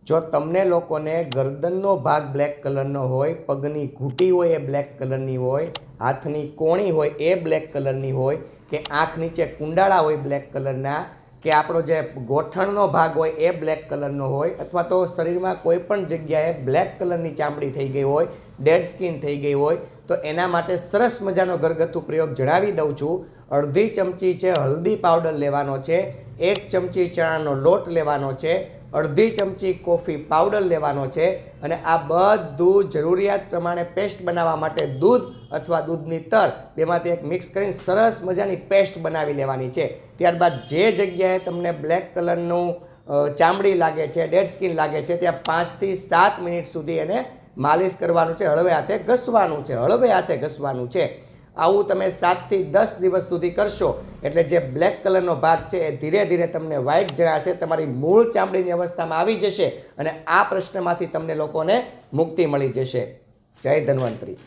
જો તમને લોકોને ગરદનનો ભાગ બ્લેક કલરનો હોય, પગની ઘૂંટી હોય એ બ્લેક કલરની હોય, હાથની કોણી હોય એ બ્લેક કલરની હોય, કે આંખ નીચે કુંડાળા હોય બ્લેક કલરના, કે આપણો જે ગોઠણનો ભાગ હોય એ બ્લેક કલરનો હોય, અથવા તો શરીરમાં કોઈ પણ જગ્યાએ બ્લેક કલરની ચામડી થઈ ગઈ હોય, ડેડ સ્કિન થઈ ગઈ હોય, તો એના માટે સરસ મજાનો ઘરગથ્થુ પ્રયોગ જણાવી દઉં છું. અડધી ચમચી છે હળદી પાવડર લેવાનો છે, 1 ચમચી ચણાનો લોટ લેવાનો છે, અડધી ચમચી કોફી પાવડર લેવાનો છે, અને આ બધું જરૂરિયાત પ્રમાણે પેસ્ટ બનાવવા માટે દૂધ અથવા દૂધની તર બેમાંથી એક મિક્સ કરીને સરસ મજાની પેસ્ટ બનાવી લેવાની છે. ત્યારબાદ જે જગ્યાએ તમને બ્લેક કલરનું ચામડી લાગે છે, ડેડ સ્કિન લાગે છે, ત્યાં 5 થી 7 મિનિટ સુધી એને માલિશ કરવાનું છે, હળવે હાથે ઘસવાનું છે, હળવે હાથે ઘસવાનું છે. આવું તમે 7 થી 10 દિવસ સુધી કરશો એટલે જે બ્લેક કલરનો ભાગ છે એ ધીરે ધીરે તમને વ્હાઇટ જણાશે, તમારી મૂળ ચામડીની અવસ્થામાં આવી જશે અને આ પ્રશ્નમાંથી તમને લોકોને મુક્તિ મળી જશે. જય ધન્વંતરી.